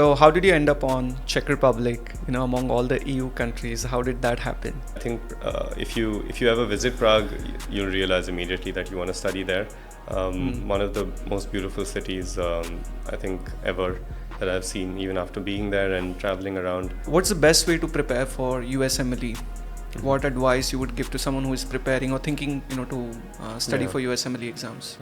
So how did you end up on Czech Republic, among all the EU countries? How did that happen? I think if you ever visit Prague, you'll realize immediately that you want to study there. One of the most beautiful cities I think ever that I've seen, even after being there and traveling around. What's the best way to prepare for USMLE? What advice you would give to someone who is preparing or thinking, to study for USMLE exams?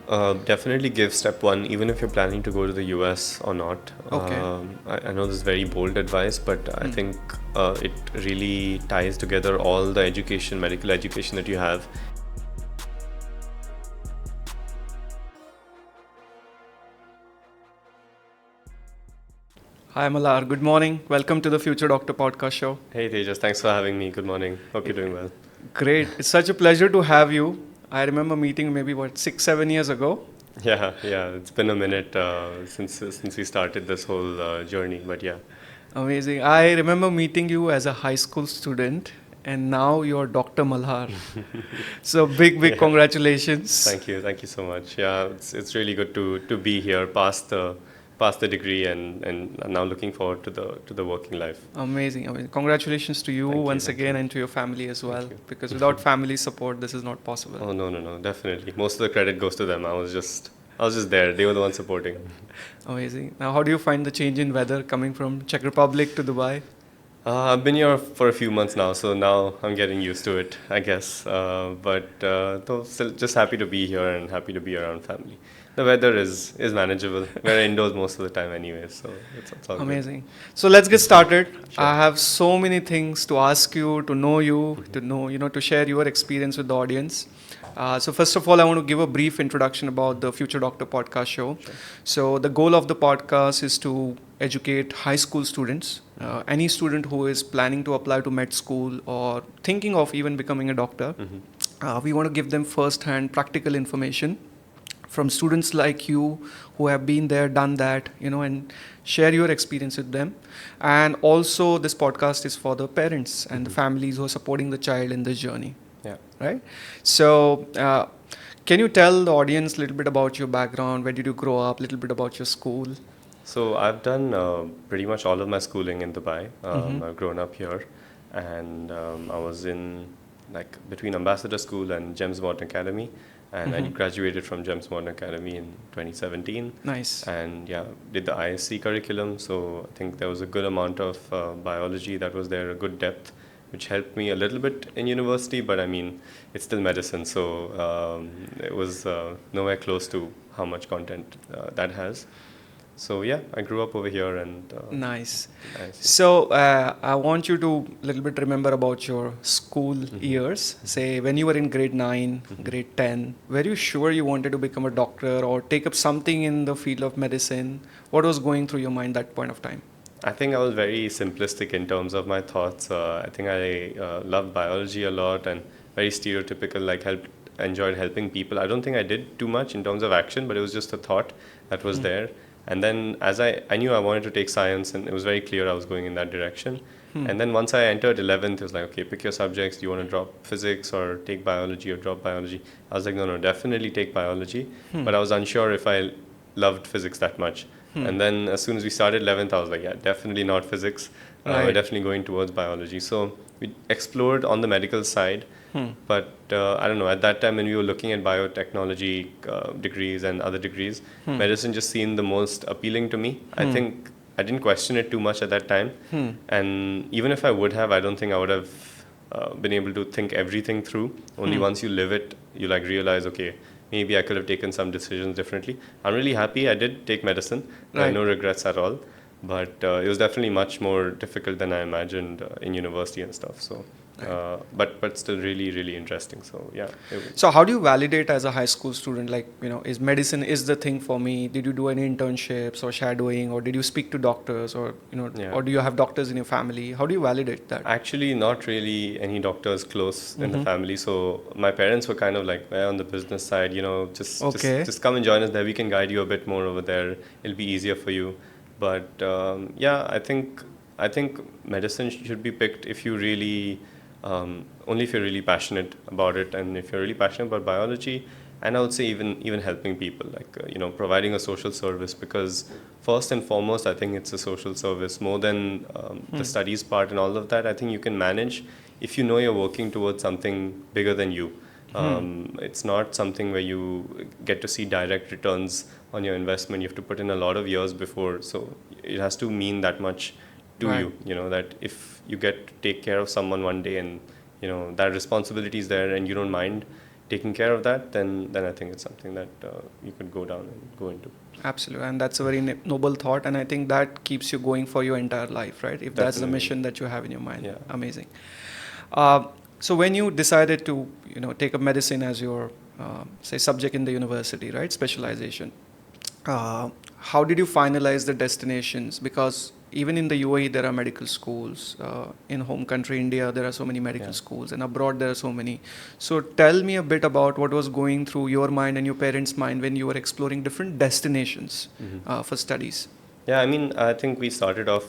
Definitely give step one, even if you're planning to go to the US or not. Okay. I know this is very bold advice, but I think it really ties together all the education, medical education that you have. Hi Malhar, good morning. Welcome to the Future Doctor podcast show. Hey Tejas, thanks for having me. Good morning. Hope you're doing well. Great. It's such a pleasure to have you. I remember meeting maybe 6-7 years ago. Yeah. It's been a minute since we started this whole journey, but yeah. Amazing. I remember meeting you as a high school student, and now you're Dr. Malhar. So big congratulations. Thank you so much. Yeah, it's really good to be here past the degree and now looking forward to the working life. Amazing. Congratulations to you once again and to your family as well. Because without family support, this is not possible. Oh no, definitely. Most of the credit goes to them. I was just there. They were the ones supporting. Amazing. Now, how do you find the change in weather coming from Czech Republic to Dubai? I've been here for a few months now, so now I'm getting used to it, I guess. But still just happy to be here and happy to be around family. The weather is manageable. We're indoors most of the time anyway, so it's all amazing. Good. So let's get started. Sure. I have so many things to ask you, to know you, to know, to share your experience with the audience. So first of all, I want to give a brief introduction about the Future Doctor podcast show. Sure. So the goal of the podcast is to educate high school students, any student who is planning to apply to med school or thinking of even becoming a doctor. We want to give them first-hand practical information from students like you who have been there, done that, and share your experience with them. And also this podcast is for the parents and the families who are supporting the child in this journey. Yeah. Right? So can you tell the audience a little bit about your background? Where did you grow up? A little bit about your school? So I've done pretty much all of my schooling in Dubai. I've grown up here, and I was in between Ambassador School and Gems Modern Academy. And I graduated from Gems Modern Academy in 2017. Nice. And did the ISC curriculum. So I think there was a good amount of biology that was there, a good depth, which helped me a little bit in university. But I mean, it's still medicine, so it was nowhere close to how much content that has. So yeah, I grew up over here and... Nice. So I want you to a little bit remember about your school years. Say when you were in grade 9, grade 10, were you sure you wanted to become a doctor or take up something in the field of medicine? What was going through your mind that point of time? I think I was very simplistic in terms of my thoughts. I think I loved biology a lot and very stereotypical, enjoyed helping people. I don't think I did too much in terms of action, but it was just a thought that was there. And then as I knew I wanted to take science, and it was very clear I was going in that direction. And then once I entered 11th, it was like, okay, pick your subjects. Do you want to drop physics or take biology or drop biology? I was like, no, definitely take biology. But I was unsure if I loved physics that much. And then as soon as we started 11th, I was like, yeah, definitely not physics. We're definitely going towards biology. So we explored on the medical side. But I don't know, at that time when we were looking at biotechnology degrees and other degrees, medicine just seemed the most appealing to me. I think I didn't question it too much at that time. And even if I would have, I don't think I would have been able to think everything through. Only once you live it, you realize, okay, maybe I could have taken some decisions differently. I'm really happy I did take medicine. I have no regrets at all. But it was definitely much more difficult than I imagined in university and stuff. So, but still really, really interesting. So yeah. So how do you validate as a high school student? Is medicine is the thing for me? Did you do any internships or shadowing, or did you speak to doctors, or or do you have doctors in your family? How do you validate that? Actually, not really any doctors close in the family. So my parents were kind of on the business side, just come and join us there. We can guide you a bit more over there. It'll be easier for you. But I think medicine should be picked if you really only if you're really passionate about it, and if you're really passionate about biology, and I would say even helping people, like providing a social service, because first and foremost I think it's a social service more than the studies part and all of that. I think you can manage if you know you're working towards something bigger than you. It's not something where you get to see direct returns on your investment. You have to put in a lot of years before, so it has to mean that much to Right. you. That if you get to take care of someone one day, and that responsibility is there, and you don't mind taking care of that, then I think it's something that you could go down and go into. Absolutely, and that's a very noble thought, and I think that keeps you going for your entire life, right? If that's the Definitely. mission that you have in your mind. Yeah. Amazing. So when you decided to, take up medicine as your, say, subject in the university, right, specialization, how did you finalize the destinations? Because even in the UAE, there are medical schools. In home country, India, there are so many medical schools, and abroad, there are so many. So tell me a bit about what was going through your mind and your parents' mind when you were exploring different destinations for studies. Yeah, I mean, I think we started off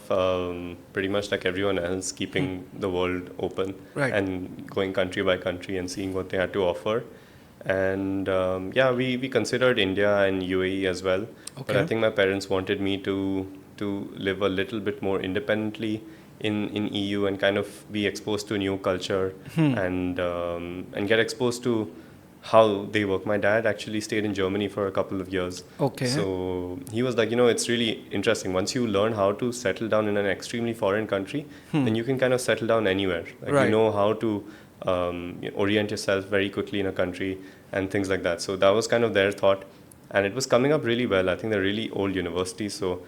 pretty much like everyone else, keeping the world open Right. and going country by country and seeing what they had to offer. And we considered India and UAE as well. But I Okay. think my parents wanted me to live a little bit more independently in EU and kind of be exposed to a new culture and get exposed to how they work. My dad actually stayed in Germany for a couple of years. Okay. So he was like, it's really interesting. Once you learn how to settle down in an extremely foreign country, then you can kind of settle down anywhere. Like Right. you know how to orient yourself very quickly in a country and things like that. So that was kind of their thought. And it was coming up really well. I think they're really old universities, so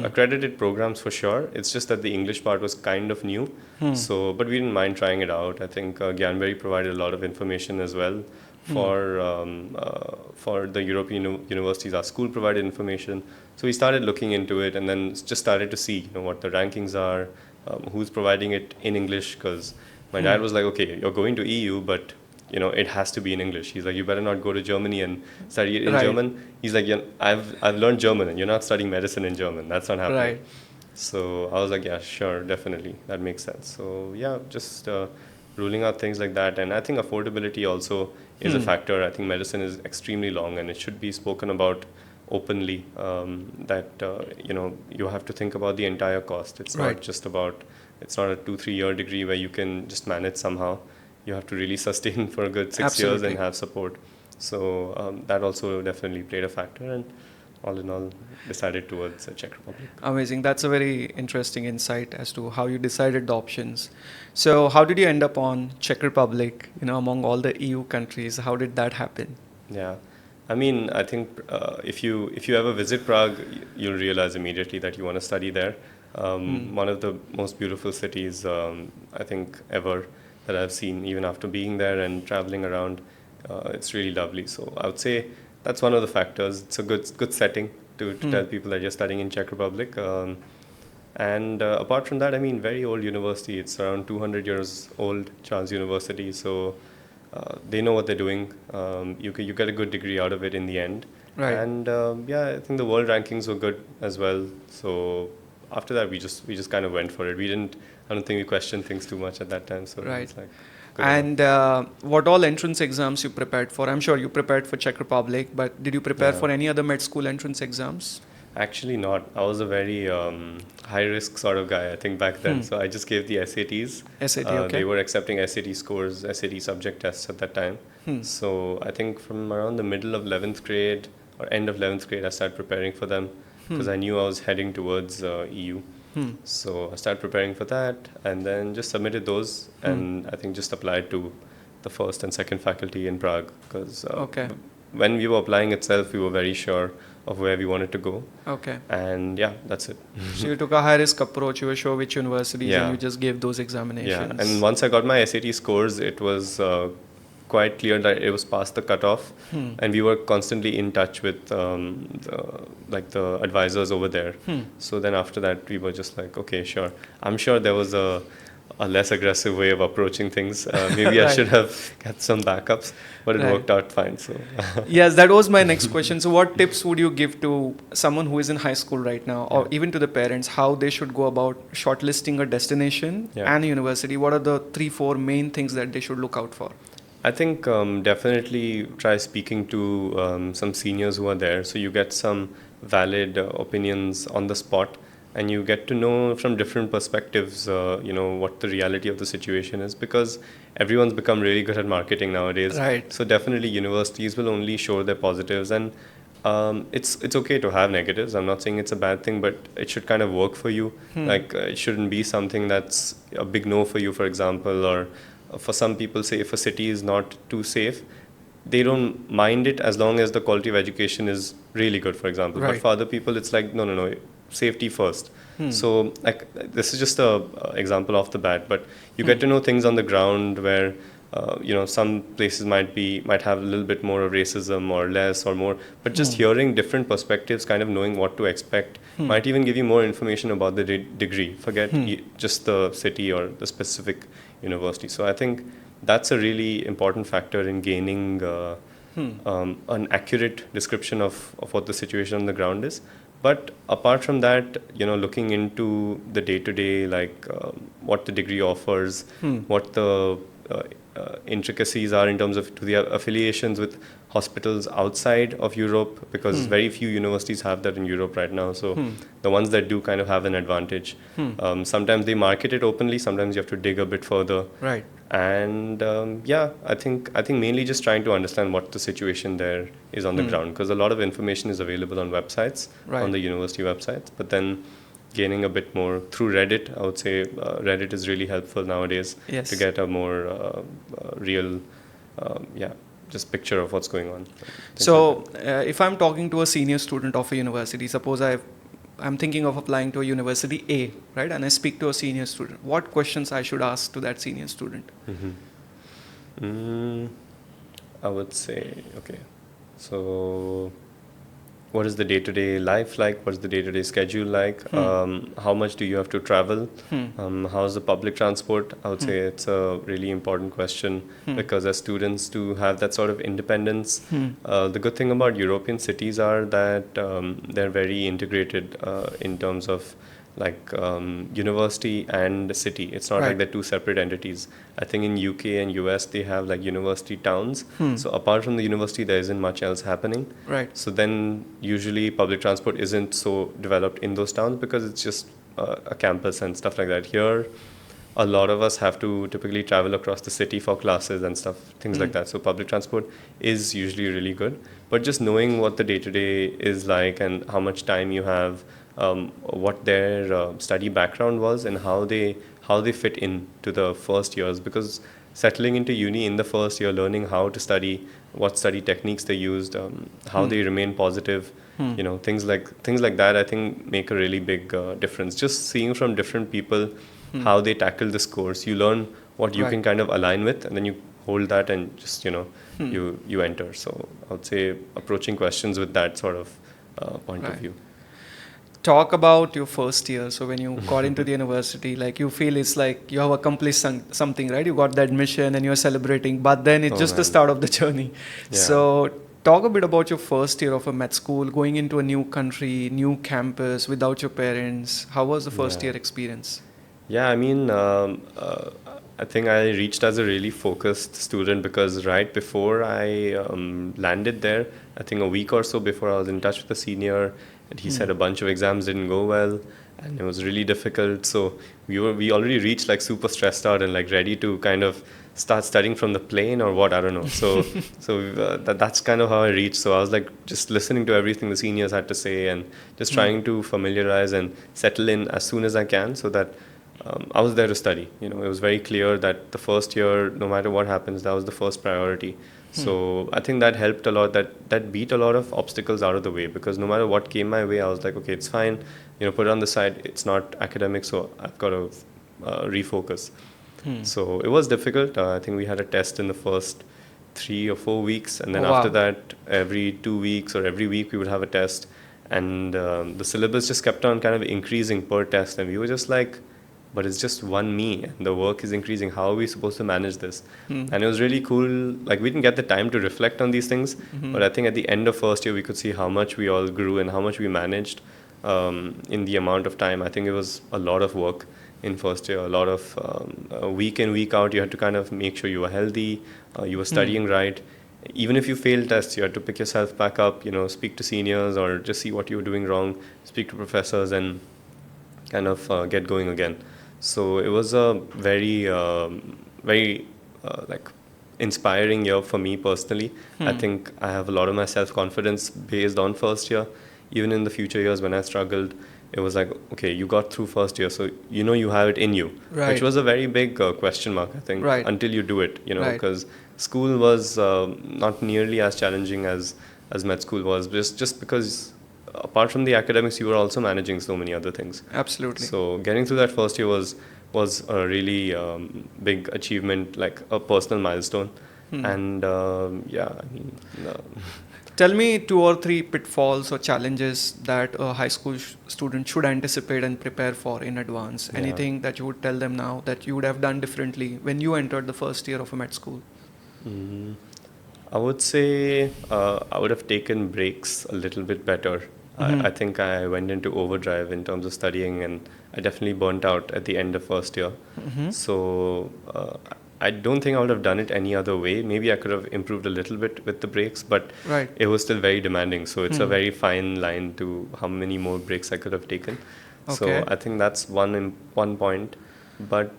accredited programs for sure. It's just that the English part was kind of new. So, but we didn't mind trying it out. I think Gyanberry provided a lot of information as well for the European universities. Our school provided information, so we started looking into it, and then just started to see what the rankings are, who's providing it in English. Because my dad was like, okay, you're going to EU, but it has to be in English. He's like, you better not go to Germany and study it in Right. German. He's like, yeah, I've learned German, and you're not studying medicine in German. That's not happening. Right. So I was like, yeah, sure, definitely, that makes sense. So yeah, just ruling out things like that, and I think affordability also is a factor. I think medicine is extremely long, and it should be spoken about openly. That you have to think about the entire cost. It's Right. not just about. It's not a 2-3 year degree where you can just manage somehow. You have to really sustain for a good 6 years Absolutely. and have support. So that also definitely played a factor, and all in all, decided towards the Czech Republic. Amazing. That's a very interesting insight as to how you decided the options. So how did you end up on Czech Republic, among all the EU countries? How did that happen? Yeah, I mean, I think if you ever visit Prague, you'll realize immediately that you want to study there. One of the most beautiful cities I think ever that I've seen, even after being there and traveling around. It's really lovely. So I would say that's one of the factors. It's a good setting to tell people that you're studying in Czech Republic. And apart from that, I mean, very old university. It's around 200 years old, Charles University. So they know what they're doing. You get a good degree out of it in the end. Right. And I think the world rankings were good as well. So after that, we just kind of went for it. I don't think we questioned things too much at that time. So Right. it's like good enough. And what all entrance exams you prepared for? I'm sure you prepared for Czech Republic, but did you prepare Yeah. for any other med school entrance exams? Actually not. I was a very high-risk sort of guy, I think, back then. So I just gave the SATs. SAT, okay. They were accepting SAT scores, SAT subject tests at that time. So I think from around the middle of 11th grade or end of 11th grade, I started preparing for them because I knew I was heading towards EU. So I started preparing for that and then just submitted those and I think just applied to the first and second faculty in Prague because Okay. when we were applying itself, we were very sure of where we wanted to go. Okay. And yeah, that's it. So you took a high risk approach, you were sure which universities Yeah. and you just gave those examinations. Yeah, and once I got my SAT scores, it was quite clear that it was past the cutoff, and we were constantly in touch with the advisors over there. So then after that, we were just like, okay, sure. I'm sure there was a less aggressive way of approaching things. Maybe I Right. should have got some backups, but it Right. worked out fine. So Yes, that was my next question. So what tips would you give to someone who is in high school right now or even to the parents, how they should go about shortlisting a destination Yeah. and a university? What are the 3-4 main things that they should look out for? I think definitely try speaking to some seniors who are there, so you get some valid opinions on the spot, and you get to know from different perspectives, what the reality of the situation is, because everyone's become really good at marketing nowadays. Right. So definitely, universities will only show their positives, and it's okay to have negatives. I'm not saying it's a bad thing, but it should kind of work for you. Like it shouldn't be something that's a big no for you, for example, or for some people, say if a city is not too safe, they don't mind it as long as the quality of education is really good, for example. But Right. for other people, it's like no, safety first. So like this is just a example off the bat, but you get to know things on the ground where some places might have a little bit more of racism or less or more, but just hearing different perspectives, kind of knowing what to expect, might even give you more information about the degree. Forget just the city or the specific university. So I think that's a really important factor in gaining an accurate description of what the situation on the ground is. But apart from that, looking into the day-to-day, like what the degree offers, what the intricacies are in terms of to the affiliations with hospitals outside of Europe, because very few universities have that in Europe right now. So the ones that do kind of have an advantage. Sometimes they market it openly. Sometimes you have to dig a bit further. Right. And I think mainly just trying to understand what the situation there is on the ground, because a lot of information is available on websites, Right. on the university websites. But then gaining a bit more through Reddit, I would say Reddit is really helpful nowadays Yes. to get a more real, just picture of what's going on. Things So, like if I'm talking to a senior student of a university, suppose I'm thinking of applying to a university A, right? And I speak to a senior student. What questions I should ask to that senior student? I would say, okay, so what is the day-to-day life like? What's the day-to-day schedule like? How much do you have to travel? How's the public transport? I would say it's a really important question, because as students to have that sort of independence, the good thing about European cities are that they're very integrated in terms of like university and city. It's not Right. like they're two separate entities. I think in UK and US they have like university towns. So apart from the university, there isn't much else happening. Right. So then usually public transport isn't so developed in those towns, because it's just a campus and stuff like that. Here, a lot of us have to typically travel across the city for classes and stuff, things like that. So public transport is usually really good. But just knowing what the day-to-day is like and how much time you have, what their study background was, and how they fit into the first years, because settling into uni in the first year, learning how to study, what study techniques they used, how they remain positive, things like that, I think make a really big difference. Just seeing from different people how they tackle this course, you learn what you Right. can kind of align with, and then you hold that and just you enter. So I would say approaching questions with that sort of point of Right. view. Talk about your first year. So when you got into the university, like you feel it's like you have accomplished something, right? You got the admission and you're celebrating, but then it's Oh, just the man. start of the journey. Yeah. So talk a bit about your first year of a med school, going into a new country, new campus without your parents. How was the first Yeah. year experience? Yeah, I mean, I think I reached as a really focused student, because right before I landed there, I think a week or so before, I was in touch with the senior, and he said a bunch of exams didn't go well, and it was really difficult. So we already reached like super stressed out and like ready to kind of start studying from the plane or what, I don't know. So that's kind of how I reached. So I was like just listening to everything the seniors had to say, and just trying to familiarize and settle in as soon as I can, so that I was there to study. It was very clear that the first year, no matter what happens, that was the first priority. So I think that helped a lot. That beat a lot of obstacles out of the way, because no matter what came my way, I was like, okay, it's fine. Put it on the side. It's not academic, so I've got to refocus. So it was difficult. I think we had a test in the first 3 or 4 weeks, and then Oh, wow. after that, every 2 weeks or every week we would have a test, and the syllabus just kept on kind of increasing per test, and we were just like, but it's just one me and the work is increasing. How are we supposed to manage this? And it was really cool. Like, we didn't get the time to reflect on these things, but I think at the end of first year, we could see how much we all grew and how much we managed in the amount of time. I think it was a lot of work. in first year. A lot of week in, week out, you had to kind of make sure you were healthy, you were studying right. Even if you failed tests, you had to pick yourself back up, speak to seniors or just see what you were doing wrong, speak to professors and kind of get going again. So it was a very like inspiring year for me personally. I think I have a lot of my self-confidence based on first year. Even in the future years when I struggled, it was like, okay, you got through first year, so you have it in you, Right. which was a very big question mark, I think, Right. until you do it, Right. because school was not nearly as challenging as med school was, just because apart from the academics, you were also managing so many other things. Absolutely. So getting through that first year was a really big achievement, like a personal milestone. And yeah, I mean, Tell me 2 or 3 pitfalls or challenges that a high school student should anticipate and prepare for in advance. Yeah. Anything that you would tell them now that you would have done differently when you entered the first year of a med school? I would say I would have taken breaks a little bit better. I think I went into overdrive in terms of studying, and I definitely burnt out at the end of first year. So I don't think I would have done it any other way. Maybe I could have improved a little bit with the breaks, but Right. it was still very demanding. So it's a very fine line to how many more breaks I could have taken. So Okay. I think that's one point. But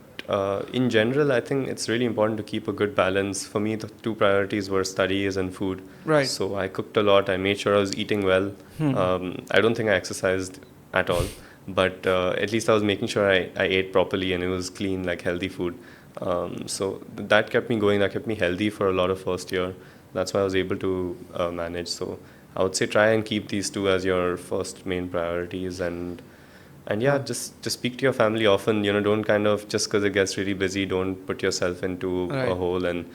in general, I think it's really important to keep a good balance. For me, the 2 priorities were studies and food. Right. So I cooked a lot. I made sure I was eating well. I don't think I exercised at all, but at least I was making sure I ate properly and it was clean, like healthy food. So that kept me going. That kept me healthy for a lot of first year. That's why I was able to manage. So I would say try and keep these 2 as your first main priorities, and yeah, just speak to your family often. Don't kind of, just because it gets really busy, don't put yourself into Right. a hole and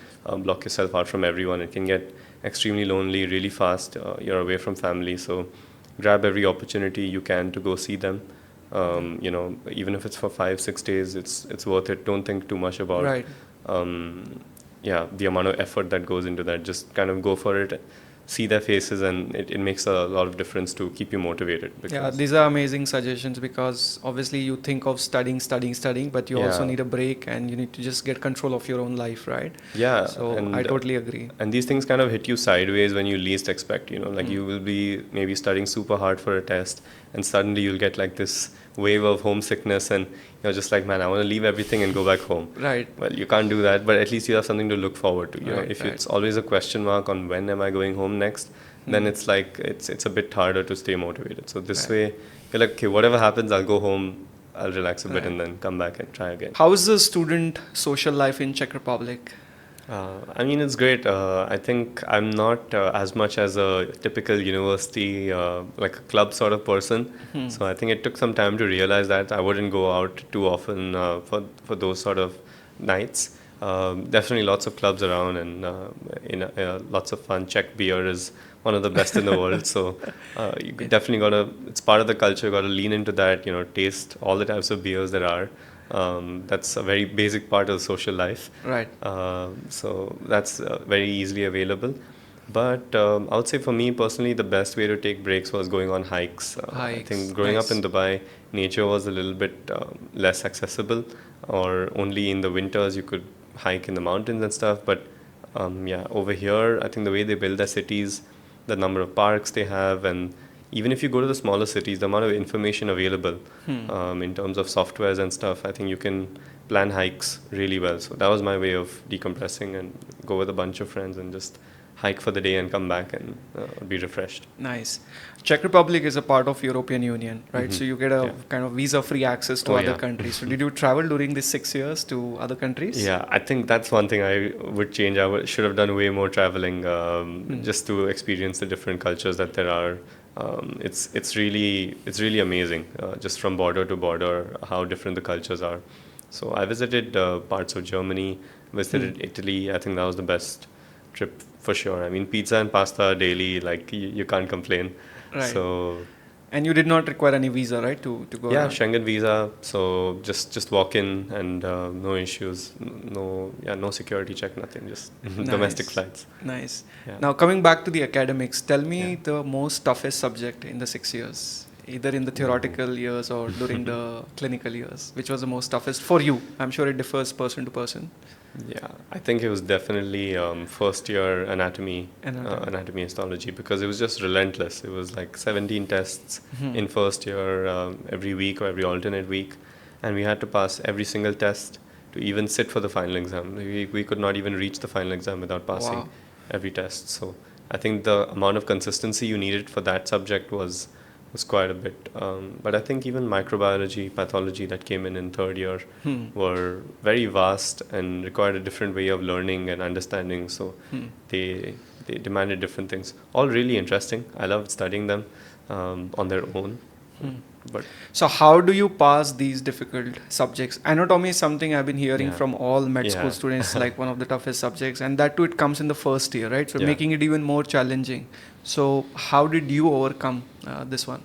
block yourself out from everyone. It can get extremely lonely really fast. You're away from family, so grab every opportunity you can to go see them. Even if it's for 5-6 days, it's worth it. Don't think too much about Right. the amount of effort that goes into that. Just kind of go for it, see their faces, and it makes a lot of difference to keep you motivated. Yeah, these are amazing suggestions because obviously you think of studying, but you also Yeah. need a break and you need to just get control of your own life, right? Yeah, So and I totally agree. and these things kind of hit you sideways when you least expect. Like you will be maybe studying super hard for a test, and suddenly you'll get like this wave of homesickness, and you're just like, man, I want to leave everything and go back home. Right. Well, you can't do that, but at least you have something to look forward to. Right, If right. it's always a question mark on when am I going home next, then it's like it's a bit harder to stay motivated. So this Right. way, you're like, okay, whatever happens, I'll go home, I'll relax a bit, Right. and then come back and try again. How is the student social life in Czech Republic? I mean, it's great. I think I'm not as much as a typical university, like a club sort of person. So I think it took some time to realize that I wouldn't go out too often for those sort of nights. Definitely lots of clubs around, and lots of fun. Czech beer is one of the best in the world. So you definitely gotta. It's part of the culture. Got to lean into that. Taste all the types of beers there are. That's a very basic part of the social life. Right. So that's very easily available. But I would say for me personally, the best way to take breaks was going on hikes. I Hikes, think growing nice. up in Dubai, nature was a little bit less accessible, or only in the winters you could hike in the mountains and stuff. But yeah, over here, I think the way they build their cities, the number of parks they have, and even if you go to the smaller cities, the amount of information available in terms of softwares and stuff, I think you can plan hikes really well. So that was my way of decompressing, and go with a bunch of friends and just hike for the day and come back and be refreshed. Nice. Czech Republic is a part of European Union, right? So you get a kind of visa-free access to other countries. So did you travel during these 6 years to other countries? Yeah, I think that's one thing I would change. Should have done way more traveling, just to experience the different cultures that there are. It's really amazing, just from border to border, how different the cultures are. So I visited parts of Germany, visited Italy. I think that was the best trip for sure. I mean, pizza and pasta daily, like you can't complain. Right. So And you did not require any visa, right, to go yeah, around? Schengen visa. So just walk in and no issues, no security check, nothing. Just domestic Nice. flights. Nice. Yeah. Now coming back to the academics, tell me the most toughest subject in the 6 years either in the theoretical years or during the clinical years? Which was the most toughest for you? I'm sure it differs person to person. Yeah, I think it was definitely first year Anatomy. anatomy histology, because it was just relentless. It was like 17 tests in first year, every week or every alternate week, and we had to pass every single test to even sit for the final exam. We could not even reach the final exam without passing Wow. every test. So I think the amount of consistency you needed for that subject was quite a bit. But I think even microbiology, pathology that came in third year were very vast and required a different way of learning and understanding. So they demanded different things. All really interesting. I loved studying them on their own. But So how do you pass these difficult subjects? Anatomy is something I've been hearing Yeah. from all med school Yeah. students, like one of the toughest subjects, and that too it comes in the first year, right? So Yeah. making it even more challenging. So how did you overcome this one?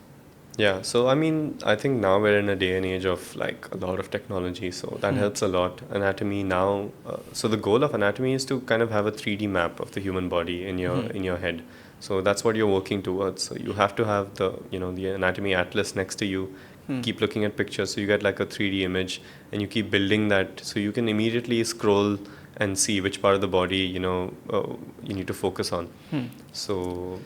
Yeah, so I mean, I think now we're in a day and age of like a lot of technology, so that helps a lot. Anatomy now, so the goal of anatomy is to kind of have a 3D map of the human body in your head. So that's what you're working towards. So you have to have the anatomy atlas next to you. Keep looking at pictures, so you get like a 3D image, and you keep building that, so you can immediately scroll and see which part of the body you need to focus on. So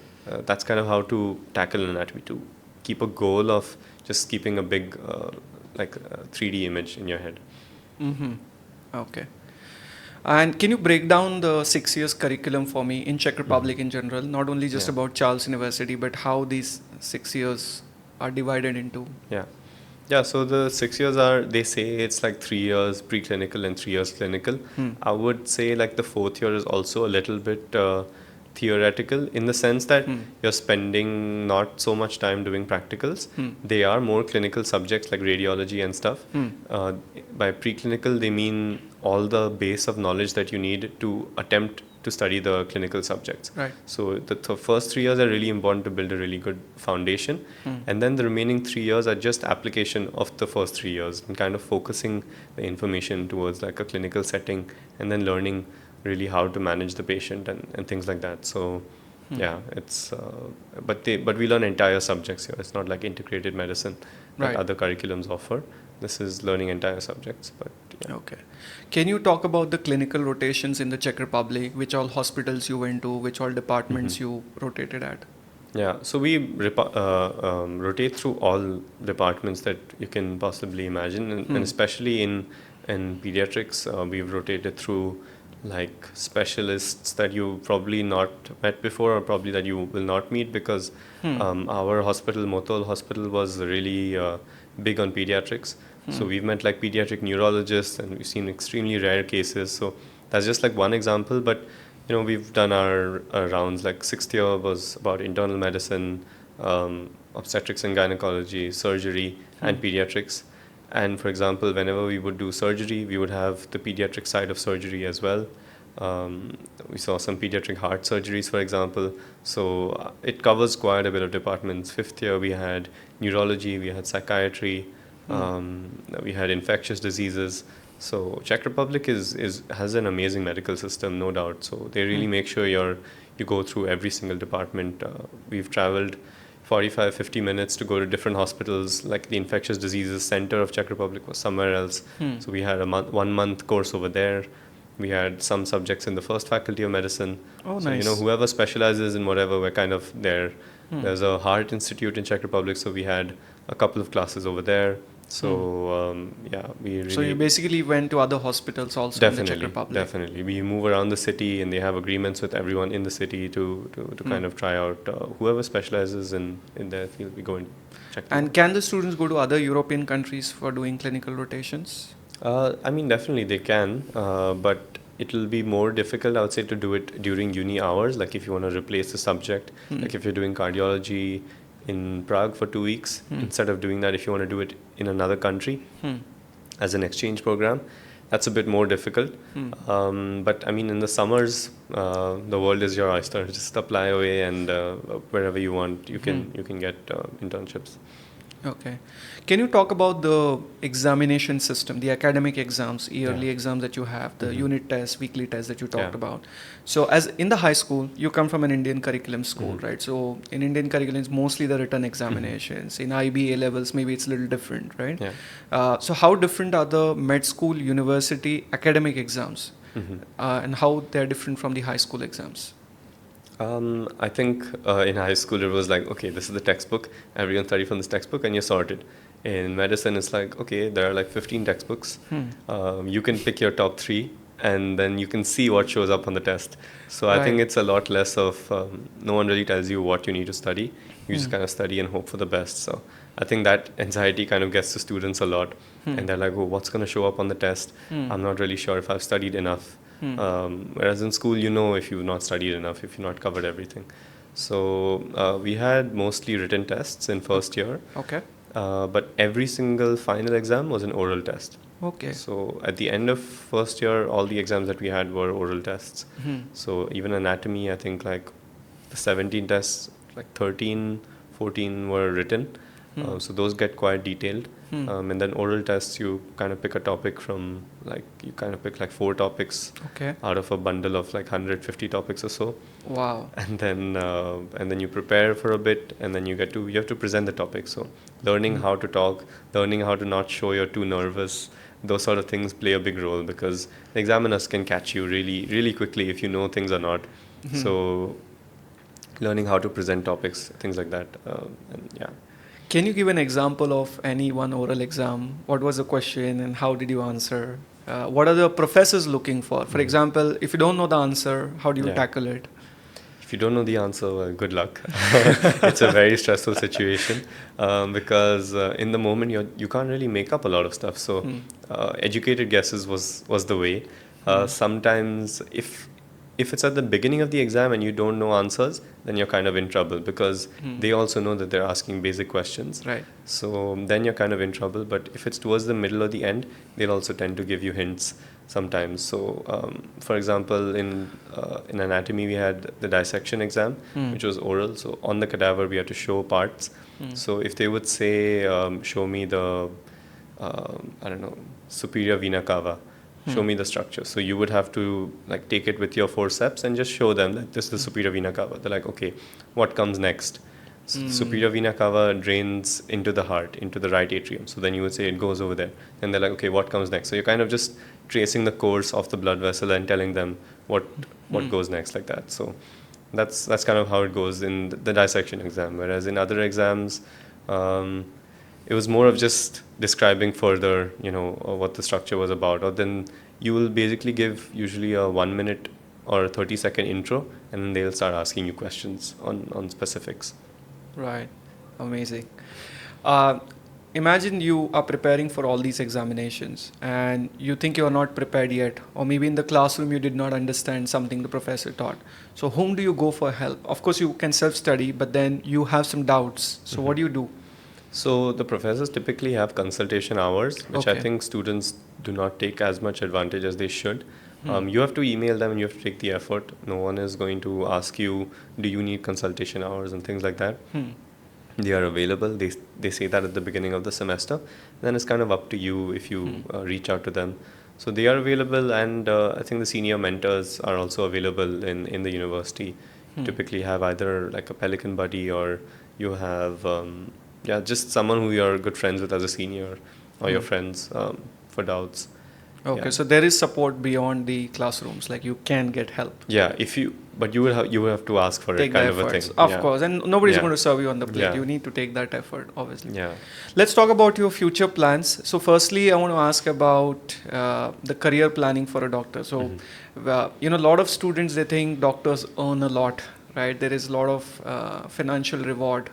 that's kind of how to tackle anatomy, to keep a goal of just keeping a big 3D image in your head. Okay. And can you break down the 6 years curriculum for me in Czech Republic in general, not only just Yeah. about Charles University, but how these 6 years are divided into? Yeah. Yeah, so the 6 years they say it's like 3 years preclinical and 3 years clinical. I would say like the fourth year is also a little bit theoretical, in the sense that you're spending not so much time doing practicals. They are more clinical subjects like radiology and stuff. By preclinical, they mean all the base of knowledge that you need to attempt to study the clinical subjects. Right. So the first 3 years are really important to build a really good foundation. And then the remaining 3 years are just application of the first 3 years, and kind of focusing the information towards like a clinical setting, and then learning really how to manage the patient and things like that. So yeah, it's but we learn entire subjects here. It's not like integrated medicine that Right. other curriculums offer. This is learning entire subjects. But yeah. Okay. Can you talk about the clinical rotations in the Czech Republic? Which all hospitals you went to? Which all departments you rotated at? Yeah, so we rotate through all departments that you can possibly imagine, and especially in pediatrics, we've rotated through like specialists that you probably not met before, or probably that you will not meet, because our hospital, Motol Hospital, was really big on pediatrics. So we've met like pediatric neurologists, and we've seen extremely rare cases. So that's just like one example, but we've done our rounds. Like sixth year was about internal medicine, obstetrics and gynecology, surgery, and pediatrics. And for example, whenever we would do surgery, we would have the pediatric side of surgery as well. We saw some pediatric heart surgeries, for example. So it covers quite a bit of departments. Fifth year, we had neurology, we had psychiatry, we had infectious diseases. So Czech Republic has an amazing medical system, no doubt. So they really make sure you go through every single department. We've traveled 45-50 minutes to go to different hospitals. Like the infectious diseases center of Czech Republic was somewhere else. So we had a 1 month course over there. We had some subjects in the first faculty of medicine. Oh, so nice. whoever specializes in whatever, we're kind of there. There's a heart institute in Czech Republic, so we had a couple of classes over there. So we really. So you basically went to other hospitals also in the Czech Republic. Definitely. We move around the city, and they have agreements with everyone in the city to kind of try out whoever specializes in their field. We go and check them And out. can the students go to other European countries for doing clinical rotations? I mean, definitely they can, but it will be more difficult, I would say, to do it during uni hours. Like if you want to replace the subject, like if you're doing cardiology in Prague for 2 weeks, instead of doing that, if you want to do it in another country as an exchange program, that's a bit more difficult. But I mean, in the summers, the world is your oyster. Just apply away, and wherever you want, you can get internships. Okay. Can you talk about the examination system, the academic exams, yearly Yeah. exams that you have, the unit tests, weekly tests that you talked Yeah. about? So, as in the high school, you come from an Indian curriculum school, Mhm. right? So, in Indian curriculum, it's mostly the written Mhm. examinations. In IB A levels, maybe it's a little different, right? Yeah. So, how different are the med school, university academic exams, Mhm. and how they're different from the high school exams? I think in high school it was like, okay, this is the textbook. Everyone study from this textbook, and you're sorted. In medicine, it's like, okay, there are like 15 textbooks. Hmm. You can pick your top three, and then you can see what shows up on the test. So I think Right. it's a lot less of no one really tells you what you need to study. You just Hmm. kind of study and hope for the best. So I think that anxiety kind of gets to students a lot, Hmm. and they're like, oh, what's going to show up on the test? Hmm. I'm not really sure if I've studied enough. Hmm. Whereas in school, you know if you've not studied enough, if you've not covered everything. So we had mostly written tests in first year, Okay. but every single final exam was an oral test. Okay. So at the end of first year, all the exams that we had were oral tests. Hmm. So even anatomy, I think like the 17 tests, like 13, 14 were written. Hmm. So those get quite detailed. Hmm. And then oral tests, you kind of pick a topic from like, you kind of pick like 4 topics Okay. out of a bundle of like 150 topics or so. Wow. And then you prepare for a bit, and then you have to present the topic. So learning how to talk, learning how to not show you're too nervous, those sort of things play a big role, because the examiners can catch you really really quickly if you know things or not. Mhm. So learning how to present topics, things like that, and yeah. Can you give an example of any one oral exam? What was the question and how did you answer? What are the professors looking for? For Mhm. example, if you don't know the answer, how do you Yeah. tackle it? If you don't know the answer, well, good luck. It's a very stressful situation, because in the moment you can't really make up a lot of stuff. So Hmm. educated guesses was the way. Hmm. Sometimes if it's at the beginning of the exam and you don't know answers, then you're kind of in trouble, because Hmm. they also know that they're asking basic questions. Right. So then you're kind of in trouble. But if it's towards the middle or the end, they'll also tend to give you hints sometimes. So, for example, in anatomy, we had the dissection exam, Hmm. which was oral. So on the cadaver, we had to show parts. Hmm. So if they would say, show me the, I don't know, superior vena cava, show Hmm. me the structure. So you would have to like take it with your forceps and just show them that this is the superior vena cava. They're like, okay, what comes next? Hmm. Superior vena cava drains into the heart, into the right atrium. So then you would say it goes over there. And they're like, okay, what comes next? So you're kind of just tracing the course of the blood vessel and telling them what Hmm. goes next, like that. So that's kind of how it goes in the dissection exam. Whereas in other exams, it was more of just describing further, what the structure was about. Or then you will basically give usually a 1 minute or a 30-second intro, and then they'll start asking you questions on specifics. Right. Amazing. Uh, Imagine you are preparing for all these examinations and you think you are not prepared yet, or maybe in the classroom you did not understand something the professor taught. So, whom do you go for help? Of course, you can self study, but then you have some doubts. So, what do you do? So the professors typically have consultation hours, which I Okay. think students do not take as much advantage as they should. Hmm. You have to email them and you have to take the effort. No one is going to ask you, do you need consultation hours and things like that. Hmm. They are available. They say that at the beginning of the semester. Then it's kind of up to you if you reach out to them. So they are available, and I think the senior mentors are also available in the university. Hmm. Typically have either like a Pelican buddy, or you have just someone who you're good friends with as a senior, or your Hmm. friends for doubts. Okay, Yeah. so there is support beyond the classrooms, like you can get help. Yeah, but you would have to ask for Take it, the kind of a efforts, thing. of Yeah. course, and nobody's Yeah. going to serve you on the plate. Yeah. You need to take that effort, obviously. Yeah. Let's talk about your future plans. So, firstly, I want to ask about the career planning for a doctor. So, Mhm. a lot of students, they think doctors earn a lot, right? There is a lot of financial reward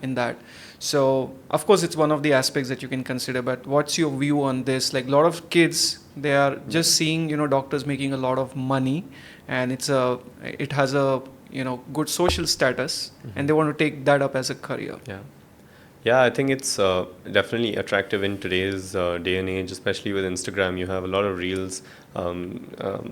in that. So, of course, it's one of the aspects that you can consider. But what's your view on this? Like, a lot of kids, they are just seeing, doctors making a lot of money, and it has a good social status, and they want to take that up as a career. Yeah. Yeah, I think it's definitely attractive in today's day and age, especially with Instagram. You have a lot of reels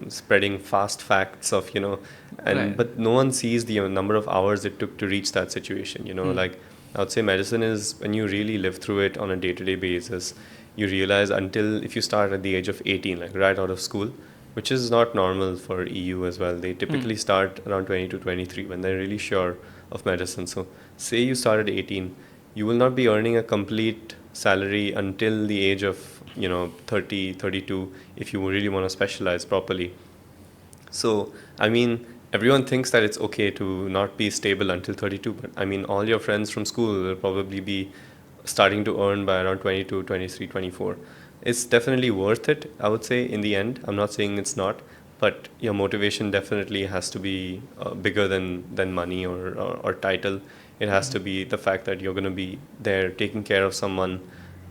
spreading fast facts Right. but no one sees the number of hours it took to reach that situation. Hmm. Like I would say medicine is when you really live through it on a day-to-day basis. You realize until if you start at the age of 18, like right out of school, which is not normal for EU as well. They typically start around 20 to 23 when they're really sure of medicine. So say you start at 18, you will not be earning a complete salary until the age of 30, 32 if you really want to specialize properly. So, I mean, everyone thinks that it's okay to not be stable until 32, but I mean, all your friends from school will probably be starting to earn by around 22, 23, 24. It's definitely worth it, I would say, in the end. I'm not saying it's not, but your motivation definitely has to be bigger than money or title. It has to be the fact that you're going to be there taking care of someone.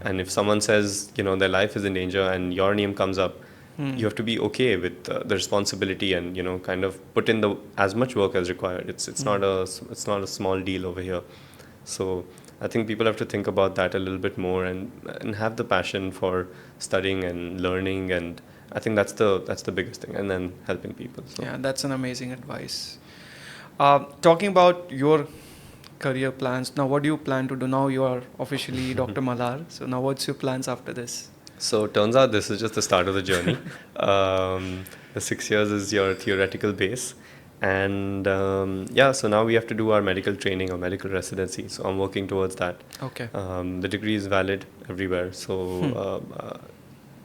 And if someone says, their life is in danger and your name comes up, you have to be okay with the responsibility and kind of put in the as much work as required. It's not a small deal over here. So I think people have to think about that a little bit more and have the passion for studying and learning, and I think that's the biggest thing, and then helping people. So. Yeah, that's an amazing advice. Talking about your career plans, now what do you plan to do? Now you are officially Dr. Malhar. So now what's your plans after this? So turns out this is just the start of the journey. The 6 years is your theoretical base. And so now we have to do our medical training or medical residency. So I'm working towards that. Okay. The degree is valid everywhere. So,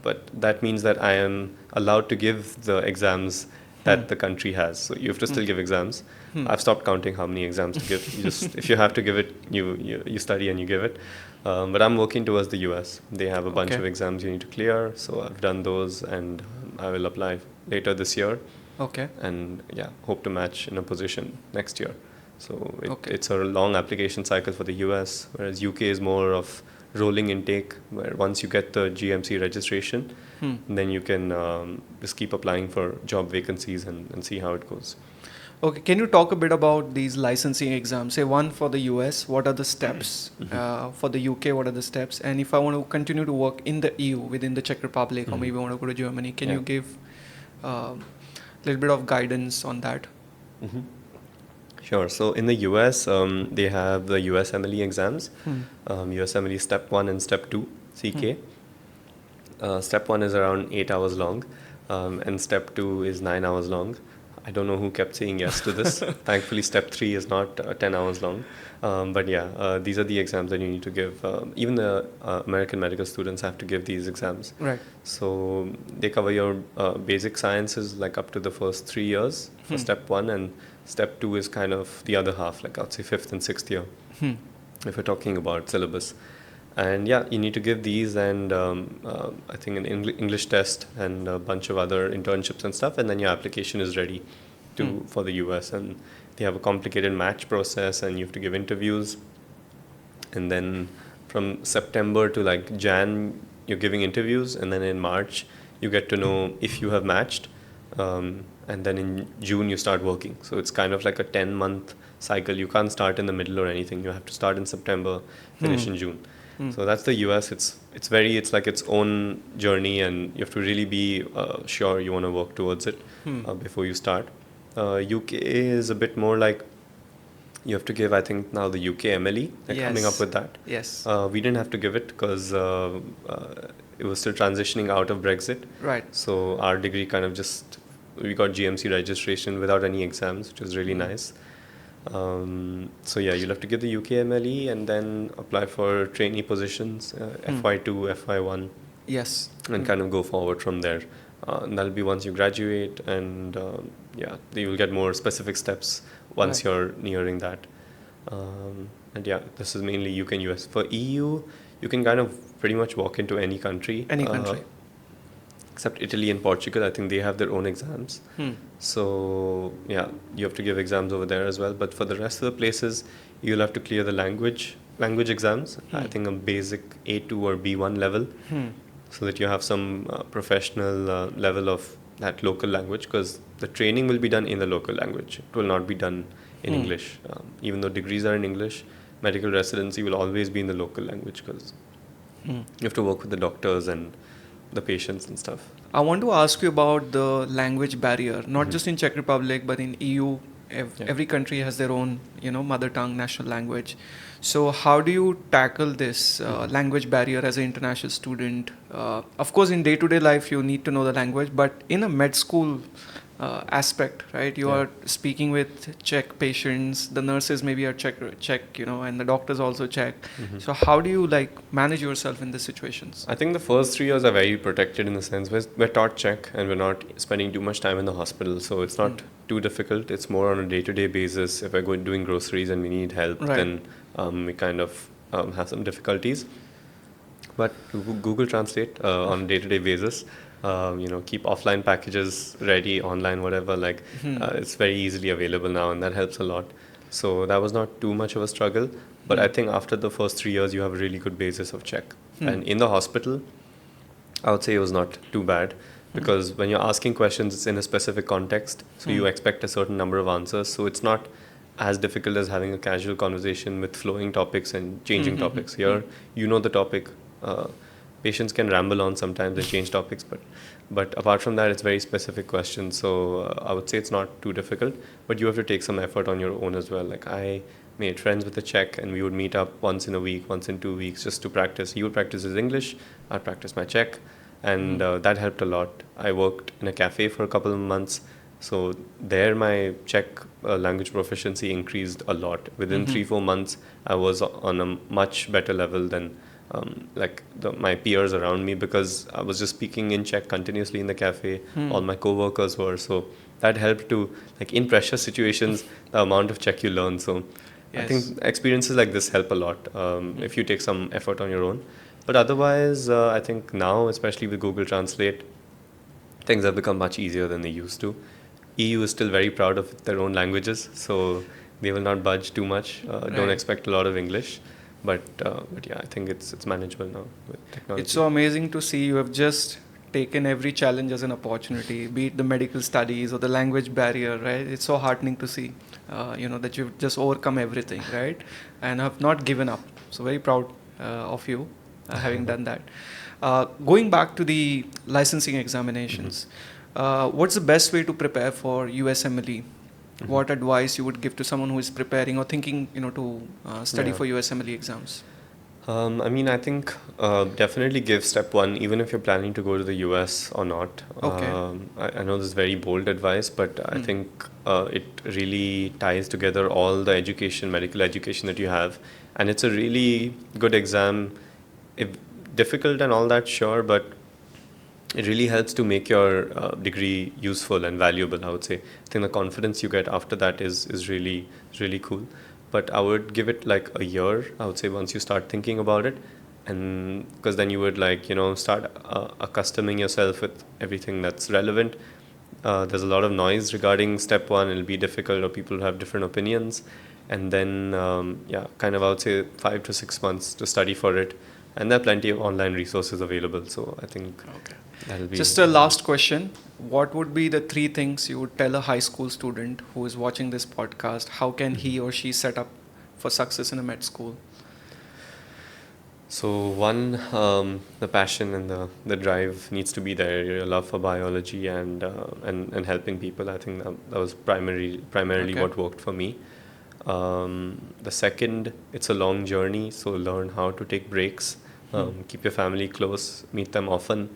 but that means that I am allowed to give the exams that the country has. So you have to still give exams. I've stopped counting how many exams to give. You just, if you have to give it, you study and you give it. But I'm working towards the US. They have a bunch of exams you need to clear. So I've done those, and I will apply later this year. Okay. And hope to match in a position next year. So it's a long application cycle for the US, whereas UK is more of rolling intake, where once you get the GMC registration, then you can just keep applying for job vacancies and see how it goes. Okay, can you talk a bit about these licensing exams? Say one for the US, what are the steps? For the UK, what are the steps? And if I want to continue to work in the EU, within the Czech Republic, or maybe I want to go to Germany, can you give a little bit of guidance on that? Sure. So in the US, they have the USMLE exams, USMLE Step 1 and Step 2, CK. Step 1 is around 8 hours long, and Step 2 is 9 hours long. I don't know who kept saying yes to this. Thankfully, Step 3 is not 10 hours long. But these are the exams that you need to give. Even the American medical students have to give these exams. Right. So they cover your basic sciences like up to the first 3 years for Step 1, and Step 2 is kind of the other half, like I'd say 5th and 6th year, if we're talking about syllabus. And you need to give these and I think an English test and a bunch of other internships and stuff, and then your application is ready for the US. And they have a complicated match process, and you have to give interviews. And then from September to like Jan, you're giving interviews, and then in March, you get to know if you have matched. And then in June, you start working. So it's kind of like a 10-month cycle. You can't start in the middle or anything. You have to start in September, finish in June. So that's the US. It's like its own journey, and you have to really be sure you want to work towards it before you start. UK is a bit more like you have to give, I think now the UKMLE, they're coming up with that. Yes. We didn't have to give it because it was still transitioning out of Brexit. Right. So our degree kind of we got GMC registration without any exams, which was really nice. So you'll have to give the UKMLE and then apply for trainee positions, FY2, FY1. Yes. And kind of go forward from there. And that'll be once you graduate, and you will get more specific steps once you're nearing that. This is mainly UK and US. For EU, you can kind of pretty much walk into any country. Any country. Except Italy and Portugal, I think they have their own exams. So you have to give exams over there as well. But for the rest of the places, you'll have to clear the language exams. I think a basic A2 or B1 level, so that you have some professional level of that local language. Because the training will be done in the local language. It will not be done in English. Even though degrees are in English, medical residency will always be in the local language, because you have to work with the doctors and the patients and stuff. I want to ask you about the language barrier, not just in Czech Republic, but in EU Every country has their own, mother tongue, national language. So how do you tackle this language barrier as an international student? Of course, in day-to-day life, you need to know the language, but in a med school aspect, right? You are speaking with Czech patients. The nurses maybe are Czech, and the doctors also Czech. So how do you manage yourself in these situations? I think the first 3 years are very protected in the sense we're taught Czech and we're not spending too much time in the hospital, so it's not too difficult. It's more on a day-to-day basis. If we're going doing groceries and we need help, then we kind of have some difficulties. But Google Translate on a day-to-day basis. Keep offline packages ready, online, whatever. It's very easily available now, and that helps a lot. So that was not too much of a struggle. But I think after the first 3 years, you have a really good basis of Czech. And in the hospital, I would say it was not too bad, because when you're asking questions, it's in a specific context. So you expect a certain number of answers. So it's not as difficult as having a casual conversation with flowing topics and changing topics. Here, you know the topic. Patients can ramble on sometimes and change topics, but apart from that, it's very specific questions. So I would say it's not too difficult, but you have to take some effort on your own as well. I made friends with a Czech, and we would meet up once in a week, once in 2 weeks, just to practice. He would practice his English, I'd practice my Czech, and that helped a lot. I worked in a cafe for a couple of months, so there my Czech language proficiency increased a lot. Within 3-4 months, I was on a much better level than my peers around me, because I was just speaking in Czech continuously in the cafe. All my co-workers were, so that helped to, in pressure situations, the amount of Czech you learn. So I think experiences like this help a lot if you take some effort on your own. But otherwise, I think now, especially with Google Translate, things have become much easier than they used to. EU is still very proud of their own languages, so they will not budge too much. Don't expect a lot of English. But yeah, I think it's manageable now with technology. It's so amazing to see you have just taken every challenge as an opportunity, be it the medical studies or the language barrier, right? It's so heartening to see, that you've just overcome everything, right? And have not given up. So very proud of you having done that. Going back to the licensing examinations, what's the best way to prepare for USMLE? What advice you would give to someone who is preparing or thinking, to study for USMLE exams? I think definitely give step one, even if you're planning to go to the US or not. Okay. I know this is very bold advice, but I think it really ties together all the education, medical education that you have. And it's a really good exam. Difficult and all that, sure, but it really helps to make your degree useful and valuable, I would say. I think the confidence you get after that is really, really cool. But I would give it a year, I would say, once you start thinking about it. And because then you would start accustoming yourself with everything that's relevant. There's a lot of noise regarding step one. It'll be difficult, or people have different opinions. And then, I would say 5 to 6 months to study for it. And there are plenty of online resources available. So I think that'll be... Just a last question. What would be the 3 things you would tell a high school student who is watching this podcast? How can he or she set up for success in a med school? So one, the passion and the drive needs to be there. Your love for biology and helping people. I think that was primarily what worked for me. The second, it's a long journey, so learn how to take breaks. Keep your family close, meet them often.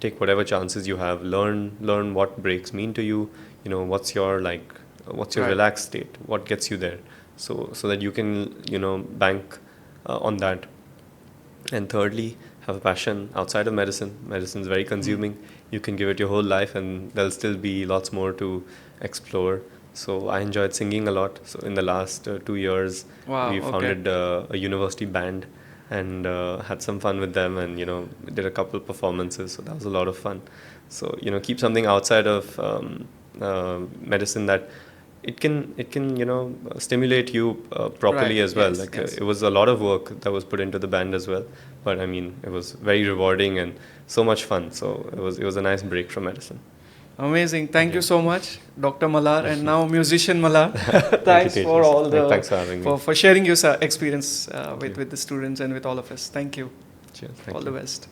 Take whatever chances you have. Learn what breaks mean to you. What's your relaxed state? What gets you there? So that you can bank on that. And thirdly, have a passion outside of medicine. Medicine is very consuming. You can give it your whole life, and there'll still be lots more to explore. So I enjoyed singing a lot. So in the last 2 years, we founded a university band and had some fun with them, and did a couple of performances. So that was a lot of fun. So keep something outside of medicine that it can stimulate you properly as well. It was a lot of work that was put into the band as well, but it was very rewarding and so much fun. So it was a nice break from medicine. Amazing. Thank you so much, Dr. Malhar, and now musician Malhar. Thanks for all thanks for having me. For sharing your experience with the students and with all of us. Thank you. Cheers. All the best.